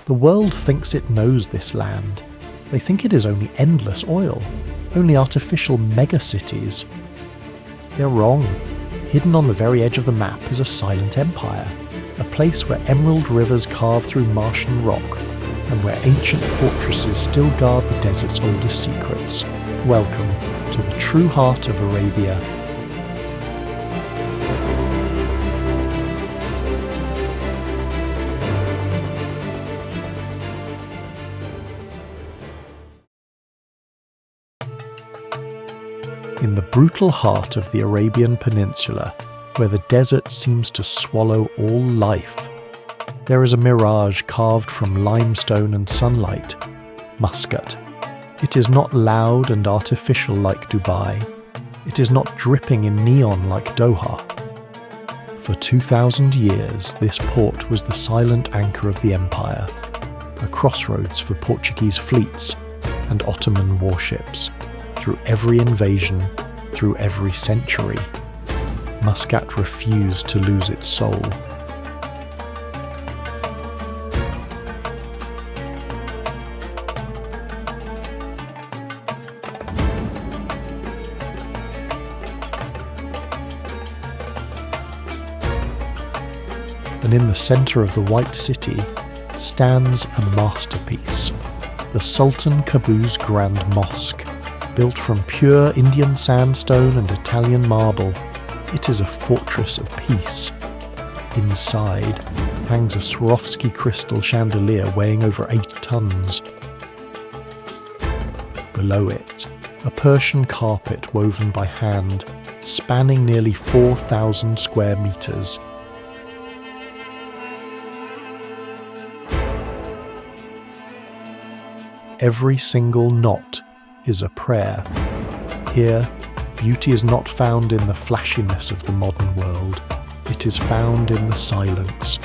The world thinks it knows this land. They think it is only endless oil, only artificial megacities. They're wrong. Hidden on the very edge of the map is a silent empire, a place where emerald rivers carve through Martian rock, and where ancient fortresses still guard the desert's oldest secrets. Welcome to the true heart of Arabia. In the brutal heart of the Arabian Peninsula, where the desert seems to swallow all life, there is a mirage carved from limestone and sunlight, Muscat. It is not loud and artificial like Dubai. It is not dripping in neon like Doha. For 2,000 years, this port was the silent anchor of the empire, a crossroads for Portuguese fleets and Ottoman warships. Through every invasion, through every century, Muscat refused to lose its soul. And in the centre of the White City stands a masterpiece, the Sultan Qaboos Grand Mosque. Built from pure Indian sandstone and Italian marble, it is a fortress of peace. Inside hangs a Swarovski crystal chandelier weighing over 8 tons. Below it, a Persian carpet woven by hand, spanning nearly 4,000 square meters. Every single knot is a prayer. Here, beauty is not found in the flashiness of the modern world. It is found in the silence.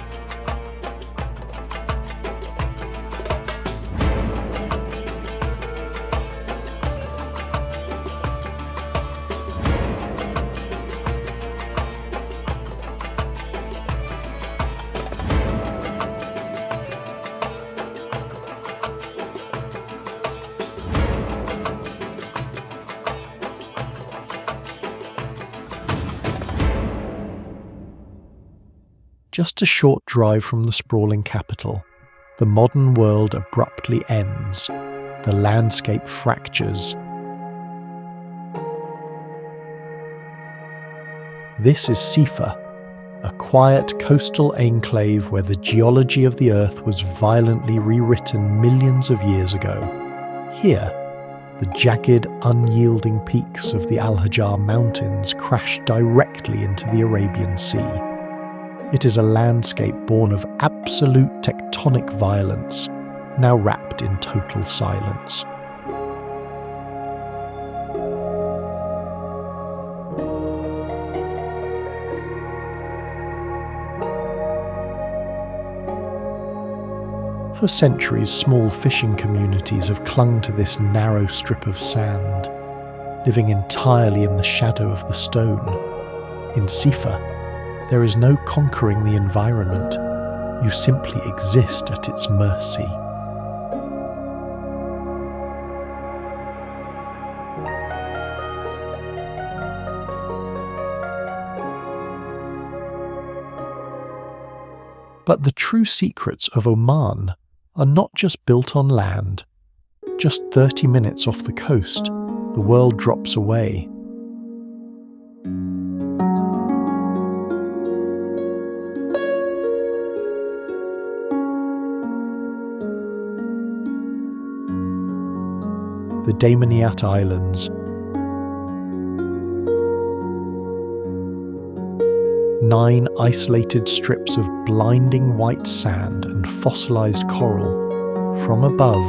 Just a short drive from the sprawling capital, the modern world abruptly ends. The landscape fractures. This is Sifah, a quiet coastal enclave where the geology of the earth was violently rewritten millions of years ago. Here, the jagged, unyielding peaks of the Al-Hajar Mountains crash directly into the Arabian Sea. It is a landscape born of absolute tectonic violence, now wrapped in total silence. For centuries, small fishing communities have clung to this narrow strip of sand, living entirely in the shadow of the stone. In Sifah, there is no conquering the environment. You simply exist at its mercy. But the true secrets of Oman are not just built on land. Just 30 minutes off the coast, the world drops away. The Daymaniyat Islands. 9 isolated strips of blinding white sand and fossilized coral. From above,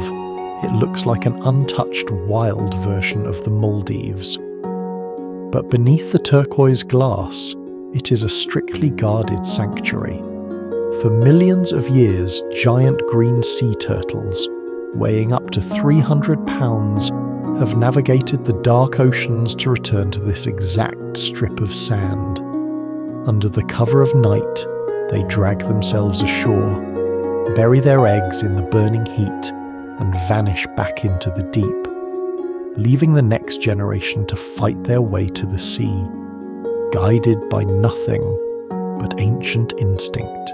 it looks like an untouched wild version of the Maldives. But beneath the turquoise glass, it is a strictly guarded sanctuary. For millions of years, giant green sea turtles, weighing up to 300 pounds, have navigated the dark oceans to return to this exact strip of sand. Under the cover of night, they drag themselves ashore, bury their eggs in the burning heat, and vanish back into the deep, leaving the next generation to fight their way to the sea, guided by nothing but ancient instinct.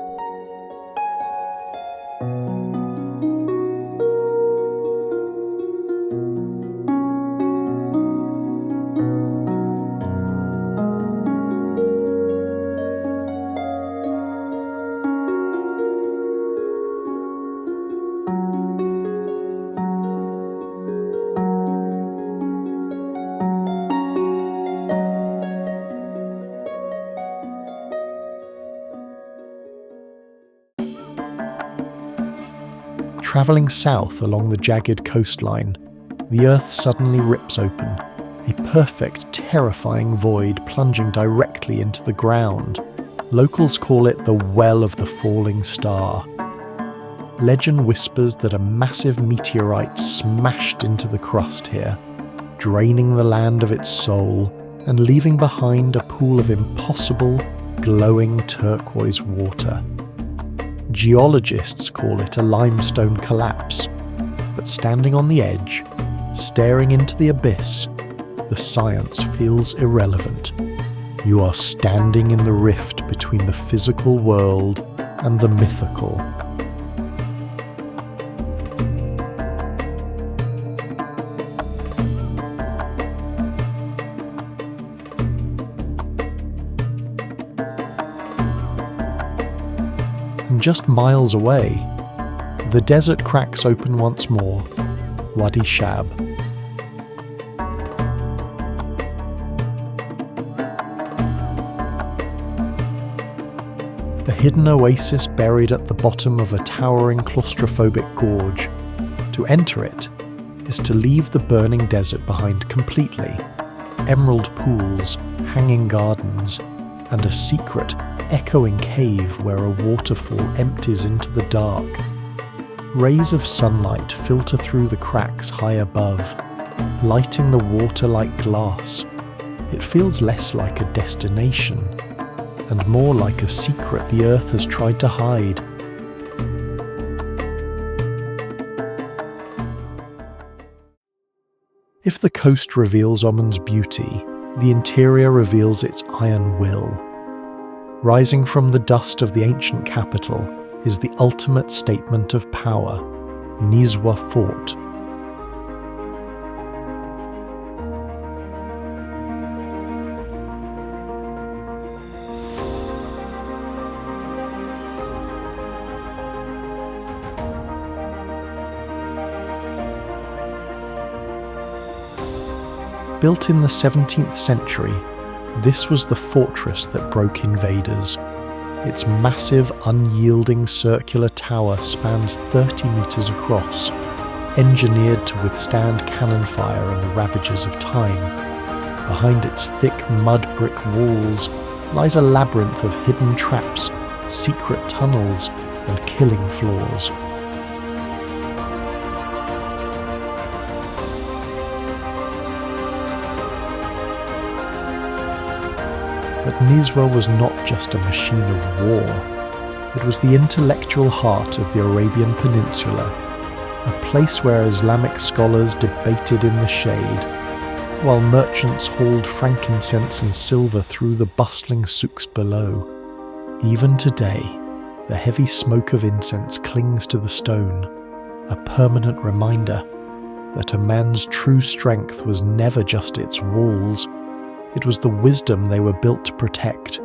Travelling south along the jagged coastline, the earth suddenly rips open, a perfect, terrifying void plunging directly into the ground. Locals call it the Well of the Falling Star. Legend whispers that a massive meteorite smashed into the crust here, draining the land of its soul and leaving behind a pool of impossible, glowing turquoise water. Geologists call it a limestone collapse, but standing on the edge, staring into the abyss, the science feels irrelevant. You are standing in the rift between the physical world and the mythical. Just miles away, the desert cracks open once more, Wadi Shab. A hidden oasis buried at the bottom of a towering claustrophobic gorge. To enter it is to leave the burning desert behind completely. Emerald pools, hanging gardens, and a secret, echoing cave where a waterfall empties into the dark. Rays of sunlight filter through the cracks high above, lighting the water like glass. It feels less like a destination, and more like a secret the earth has tried to hide. If the coast reveals Oman's beauty, the interior reveals its iron will. Rising from the dust of the ancient capital is the ultimate statement of power, Nizwa Fort. Built in the 17th century, this was the fortress that broke invaders. Its massive, unyielding circular tower spans 30 metres across, engineered to withstand cannon fire and the ravages of time. Behind its thick mud brick walls lies a labyrinth of hidden traps, secret tunnels, and killing floors. But Nizwa was not just a machine of war. It was the intellectual heart of the Arabian Peninsula, a place where Islamic scholars debated in the shade, while merchants hauled frankincense and silver through the bustling souks below. Even today, the heavy smoke of incense clings to the stone, a permanent reminder that a man's true strength was never just its walls. It was the wisdom they were built to protect.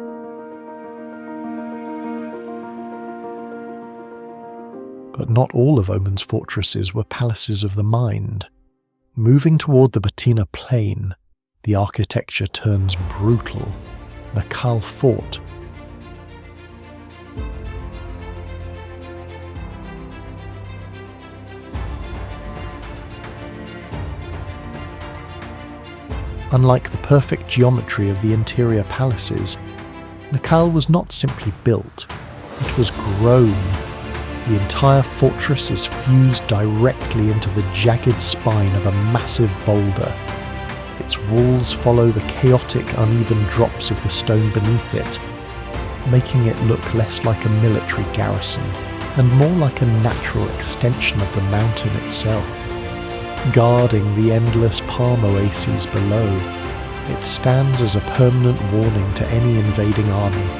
But not all of Oman's fortresses were palaces of the mind. Moving toward the Batina plain, the architecture turns brutal. Nakhal Fort. Unlike the perfect geometry of the interior palaces, Nakhal was not simply built, it was grown. The entire fortress is fused directly into the jagged spine of a massive boulder. Its walls follow the chaotic, uneven drops of the stone beneath it, making it look less like a military garrison and more like a natural extension of the mountain itself. Guarding the endless palm oases below, it stands as a permanent warning to any invading army.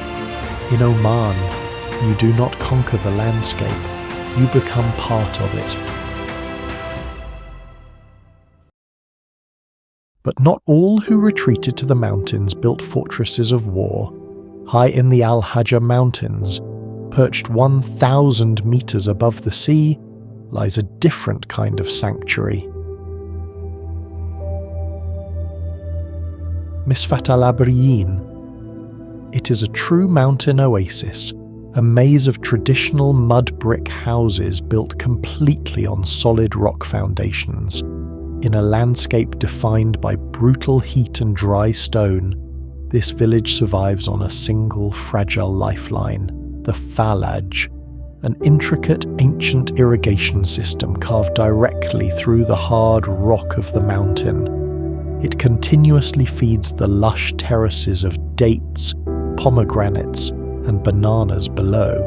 In Oman, you do not conquer the landscape, you become part of it. But not all who retreated to the mountains built fortresses of war. High in the Al-Hajjah Mountains, perched 1,000 meters above the sea, lies a different kind of sanctuary. Misfat al-Abriyeen. It is a true mountain oasis, a maze of traditional mud brick houses built completely on solid rock foundations. In a landscape defined by brutal heat and dry stone, this village survives on a single fragile lifeline, the Falaj, an intricate ancient irrigation system carved directly through the hard rock of the mountain. It continuously feeds the lush terraces of dates, pomegranates, and bananas below.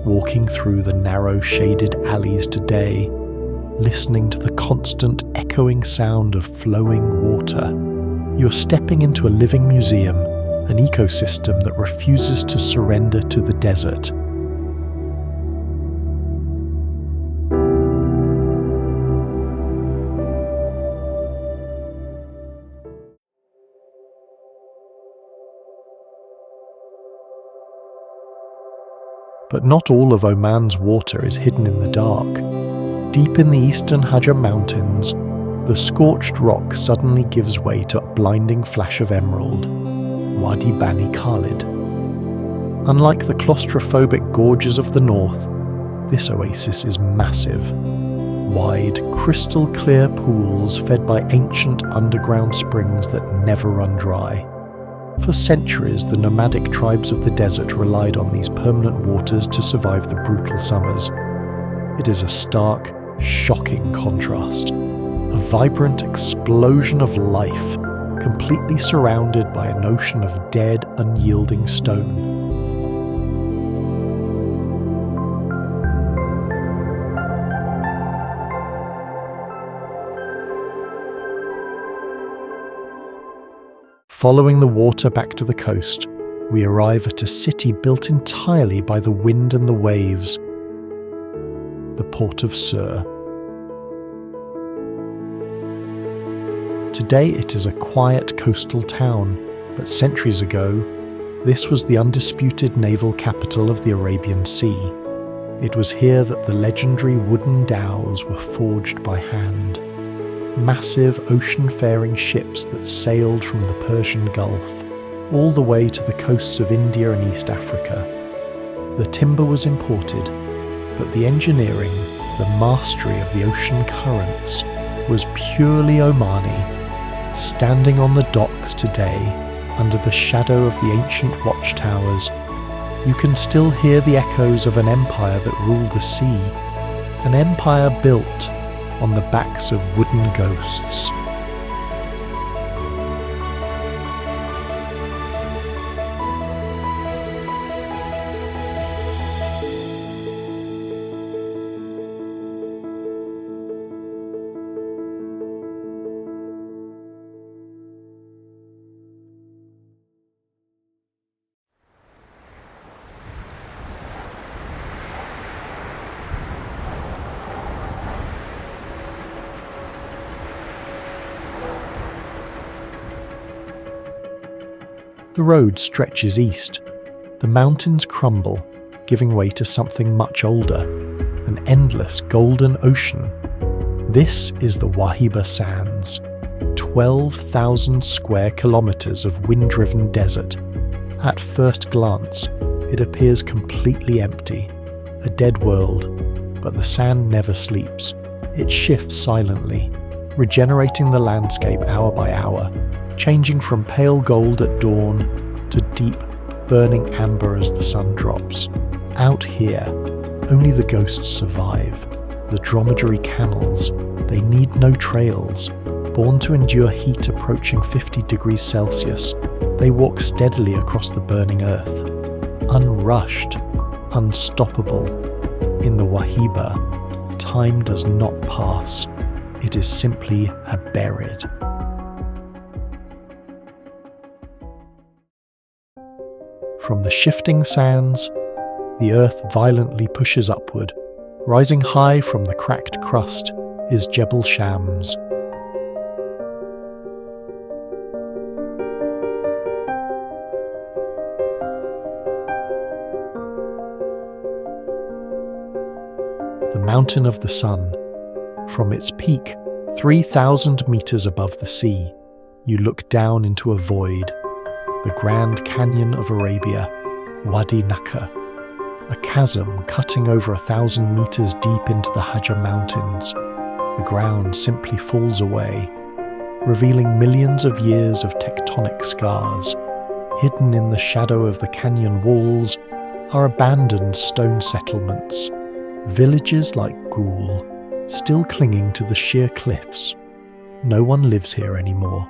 Walking through the narrow shaded alleys today, listening to the constant echoing sound of flowing water, you're stepping into a living museum, an ecosystem that refuses to surrender to the desert. But not all of Oman's water is hidden in the dark. Deep in the eastern Hajjah Mountains, the scorched rock suddenly gives way to a blinding flash of emerald, Wadi Bani Khalid. Unlike the claustrophobic gorges of the north, this oasis is massive. Wide, crystal-clear pools fed by ancient underground springs that never run dry. For centuries, the nomadic tribes of the desert relied on these permanent waters to survive the brutal summers. It is a stark, shocking contrast. A vibrant explosion of life, completely surrounded by an ocean of dead, unyielding stone. Following the water back to the coast, we arrive at a city built entirely by the wind and the waves, the port of Sur. Today it is a quiet coastal town, but centuries ago, this was the undisputed naval capital of the Arabian Sea. It was here that the legendary wooden dhows were forged by hand. Massive ocean-faring ships that sailed from the Persian Gulf all the way to the coasts of India and East Africa. The timber was imported, but the engineering, the mastery of the ocean currents, was purely Omani. Standing on the docks today, under the shadow of the ancient watchtowers, you can still hear the echoes of an empire that ruled the sea, an empire built on the backs of wooden ghosts. The road stretches east. The mountains crumble, giving way to something much older, an endless golden ocean. This is the Wahiba Sands, 12,000 square kilometers of wind-driven desert. At first glance, it appears completely empty, a dead world, but the sand never sleeps. It shifts silently, regenerating the landscape hour by hour, changing from pale gold at dawn to deep, burning amber as the sun drops. Out here, only the ghosts survive. The dromedary camels, they need no trails. Born to endure heat approaching 50 degrees Celsius, they walk steadily across the burning earth. Unrushed, unstoppable, In the Wahiba, time does not pass. It is simply buried. From the shifting sands, the earth violently pushes upward. Rising high from the cracked crust is Jebel Shams. The Mountain of the Sun. From its peak, 3,000 meters above the sea, you look down into a void, the Grand Canyon of Arabia, Wadi Nakhal, a chasm cutting over 1,000 meters deep into the Hajar Mountains. The ground simply falls away, revealing millions of years of tectonic scars. Hidden in the shadow of the canyon walls are abandoned stone settlements, villages like Ghul, still clinging to the sheer cliffs. No one lives here anymore.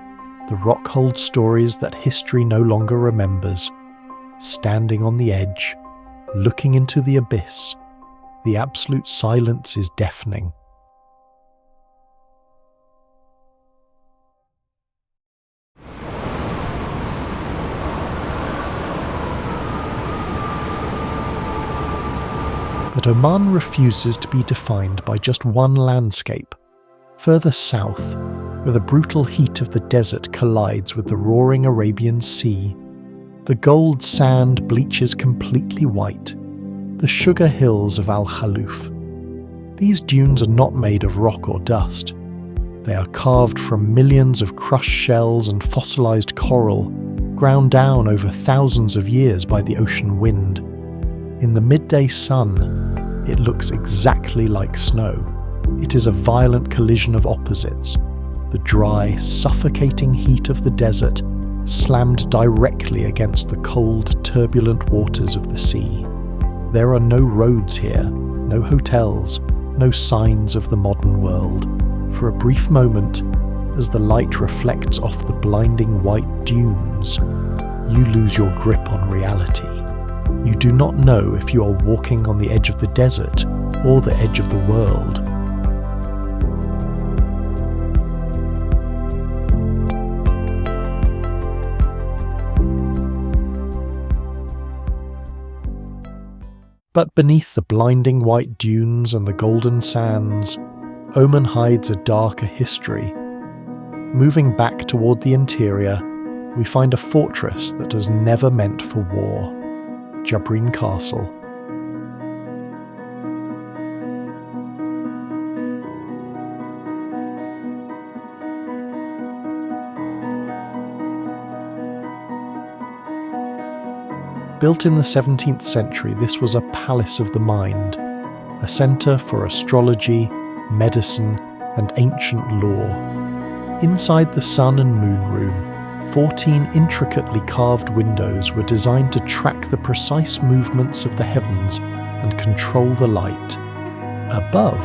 The rock holds stories that history no longer remembers. Standing on the edge, looking into the abyss, the absolute silence is deafening. But Oman refuses to be defined by just one landscape. Further south, where the brutal heat of the desert collides with the roaring Arabian Sea, the gold sand bleaches completely white, the sugar hills of Khaluf. These dunes are not made of rock or dust. They are carved from millions of crushed shells and fossilized coral, ground down over thousands of years by the ocean wind. In the midday sun, it looks exactly like snow. It is a violent collision of opposites. The dry, suffocating heat of the desert slammed directly against the cold, turbulent waters of the sea. There are no roads here, no hotels, no signs of the modern world. For a brief moment, as the light reflects off the blinding white dunes, you lose your grip on reality. You do not know if you are walking on the edge of the desert or the edge of the world. But beneath the blinding white dunes and the golden sands, Oman hides a darker history. Moving back toward the interior, we find a fortress that was never meant for war. Jabreen Castle. Built in the 17th century, this was a palace of the mind, a centre for astrology, medicine, and ancient lore. Inside the sun and moon room, 14 intricately carved windows were designed to track the precise movements of the heavens and control the light. Above,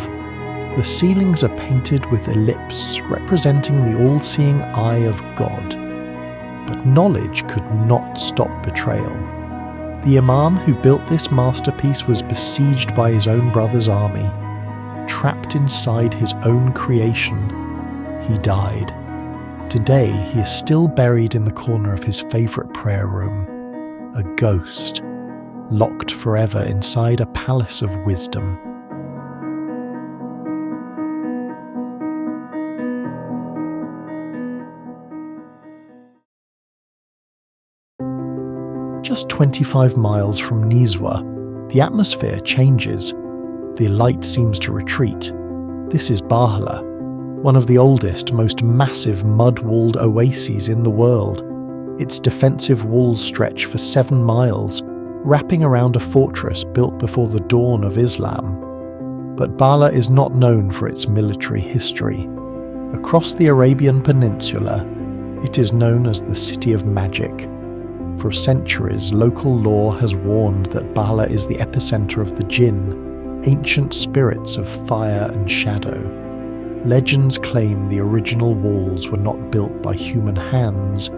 the ceilings are painted with ellipses representing the all-seeing eye of God. But knowledge could not stop betrayal. The Imam who built this masterpiece was besieged by his own brother's army. Trapped inside his own creation, he died. Today, he is still buried in the corner of his favourite prayer room, a ghost, locked forever inside a palace of wisdom. Just 25 miles from Nizwa, the atmosphere changes. The light seems to retreat. This is Bahla, one of the oldest, most massive mud-walled oases in the world. Its defensive walls stretch for 7 miles, wrapping around a fortress built before the dawn of Islam. But Bahla is not known for its military history. Across the Arabian Peninsula, it is known as the City of Magic. For centuries, local lore has warned that Bahla is the epicenter of the jinn, ancient spirits of fire and shadow. Legends claim the original walls were not built by human hands,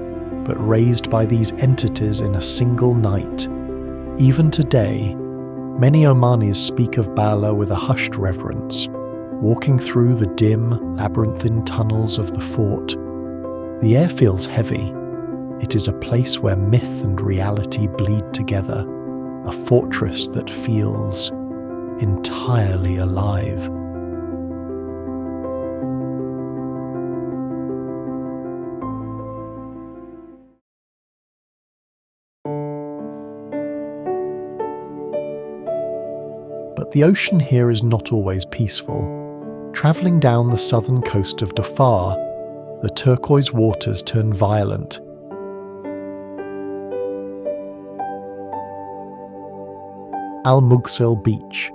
but raised by these entities in a single night. Even today, Many Omanis speak of Bahla with a hushed reverence, walking through the dim, labyrinthine tunnels of the fort. The air feels heavy. It is a place where myth and reality bleed together, a fortress that feels entirely alive. But the ocean here is not always peaceful. Travelling down the southern coast of Dhofar, the turquoise waters turn violent. Mughsail Beach.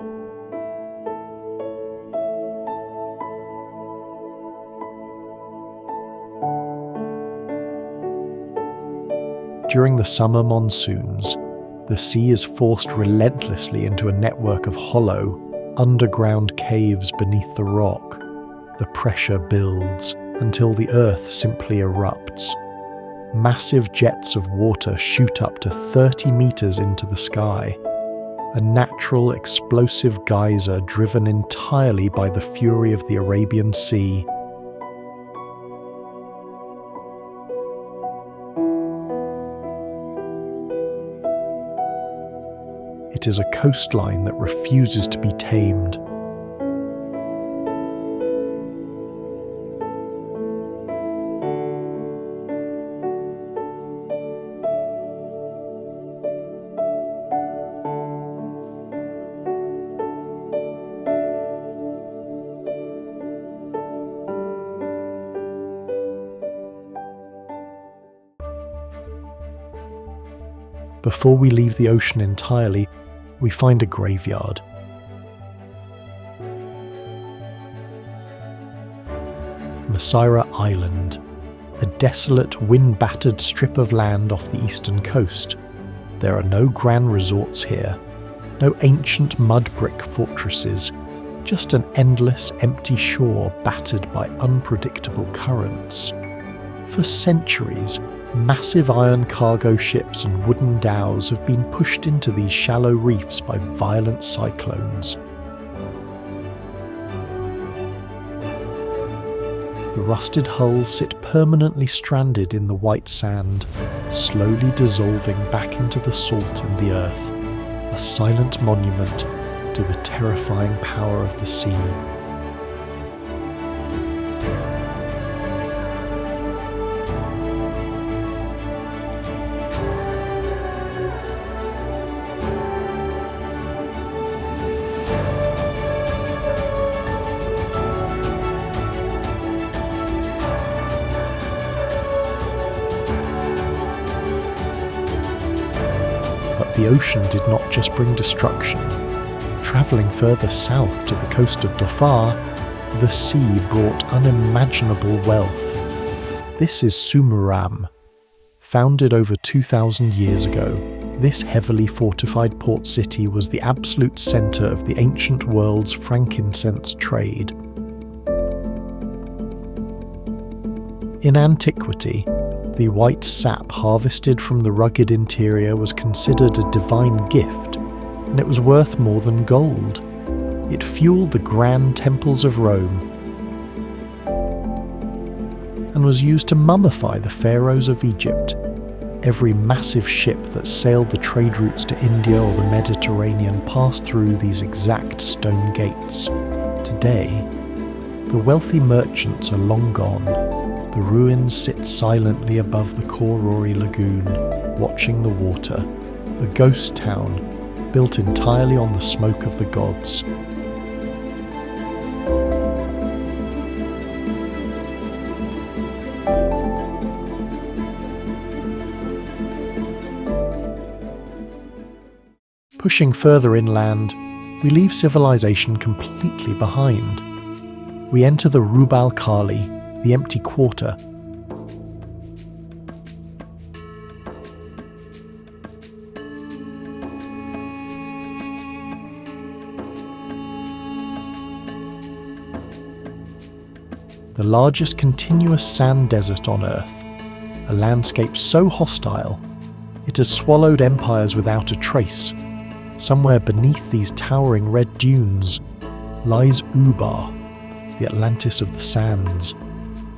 During the summer monsoons, the sea is forced relentlessly into a network of hollow, underground caves beneath the rock. The pressure builds until the earth simply erupts. Massive jets of water shoot up to 30 meters into the sky, a natural explosive geyser driven entirely by the fury of the Arabian Sea. It is a coastline that refuses to be tamed. Before we leave the ocean entirely, we find a graveyard. Masirah Island, a desolate, wind-battered strip of land off the eastern coast. There are no grand resorts here, no ancient mud brick fortresses, just an endless, empty shore battered by unpredictable currents. For centuries, massive iron cargo ships and wooden dhows have been pushed into these shallow reefs by violent cyclones. The rusted hulls sit permanently stranded in the white sand, slowly dissolving back into the salt in the earth, a silent monument to the terrifying power of the sea. The ocean did not just bring destruction. Travelling further south to the coast of Dhofar, the sea brought unimaginable wealth. This is Sumhuram. Founded over 2,000 years ago, this heavily fortified port city was the absolute centre of the ancient world's frankincense trade. In antiquity, the white sap harvested from the rugged interior was considered a divine gift, and it was worth more than gold. It fueled the grand temples of Rome and was used to mummify the pharaohs of Egypt. Every massive ship that sailed the trade routes to India or the Mediterranean passed through these exact stone gates. Today, the wealthy merchants are long gone. The ruins sit silently above the Korori lagoon, watching the water, a ghost town built entirely on the smoke of the gods. Pushing further inland, we leave civilization completely behind. We enter the Rubal Khali, the empty quarter. The largest continuous sand desert on Earth, a landscape so hostile, it has swallowed empires without a trace. Somewhere beneath these towering red dunes lies Ubar, the Atlantis of the sands.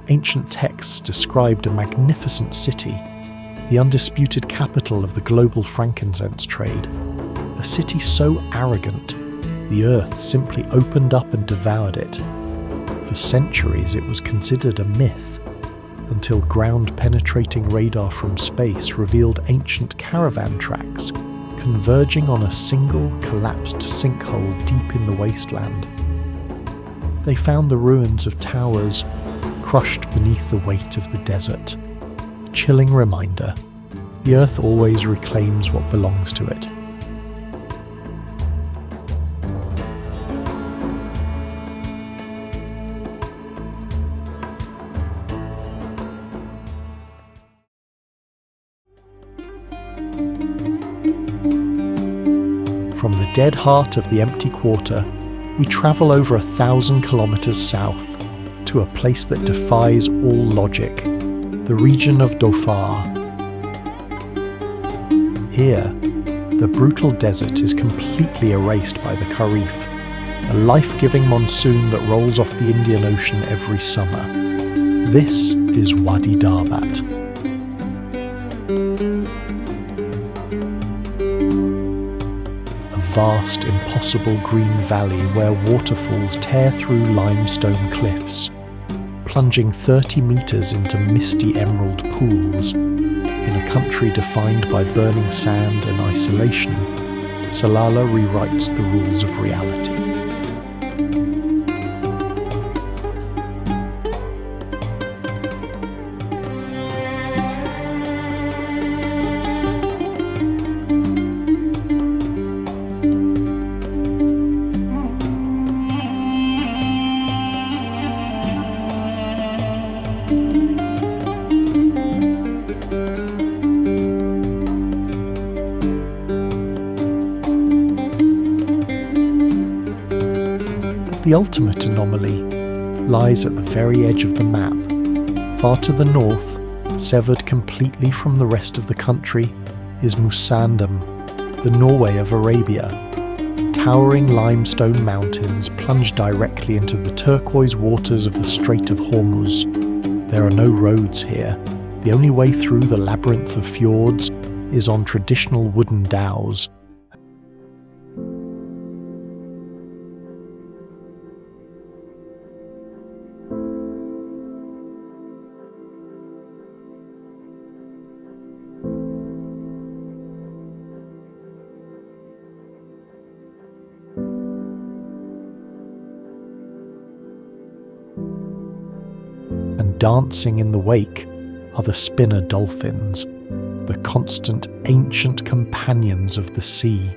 Ancient texts described a magnificent city, the undisputed capital of the global frankincense trade. A city so arrogant, the earth simply opened up and devoured it. For centuries it was considered a myth, until ground-penetrating radar from space revealed ancient caravan tracks converging on a single collapsed sinkhole deep in the wasteland. They found the ruins of towers crushed beneath the weight of the desert. A chilling reminder, the earth always reclaims what belongs to it. From the dead heart of the empty quarter, we travel over 1,000 kilometers south to a place that defies all logic, the region of Dhofar. Here, the brutal desert is completely erased by the Kharif, a life-giving monsoon that rolls off the Indian Ocean every summer. This is Wadi Darbat. Vast, impossible green valley where waterfalls tear through limestone cliffs, plunging 30 meters into misty emerald pools. In a country defined by burning sand and isolation, Salalah rewrites the rules of reality. The ultimate anomaly lies at the very edge of the map. Far to the north, severed completely from the rest of the country, is Musandam, the Norway of Arabia. Towering limestone mountains plunge directly into the turquoise waters of the Strait of Hormuz. There are no roads here. The only way through the labyrinth of fjords is on traditional wooden dhows. And dancing in the wake are the spinner dolphins, the constant ancient companions of the sea.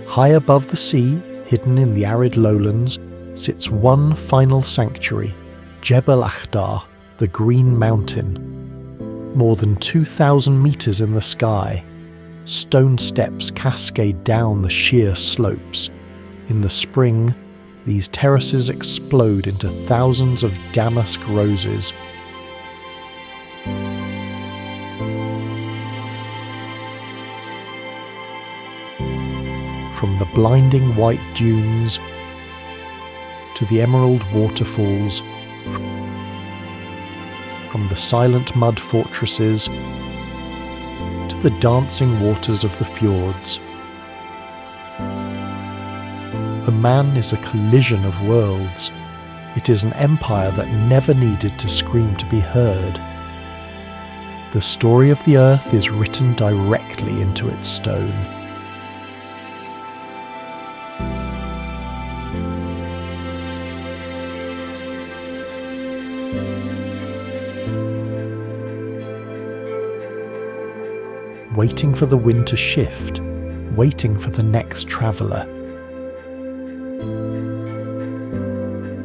High above the sea, hidden in the arid lowlands, sits one final sanctuary, Jebel Akhdar, the Green Mountain. More than 2,000 meters in the sky, stone steps cascade down the sheer slopes. In the spring, these terraces explode into thousands of damask roses. From the blinding white dunes to the emerald waterfalls, from the silent mud fortresses to the dancing waters of the fjords. Oman is a collision of worlds. It is an empire that never needed to scream to be heard. The story of the earth is written directly into its stone. Waiting for the wind to shift, waiting for the next traveller.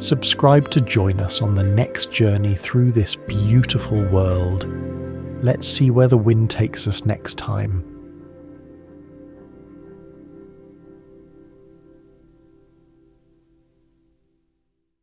Subscribe to join us on the next journey through this beautiful world. Let's see where the wind takes us next time.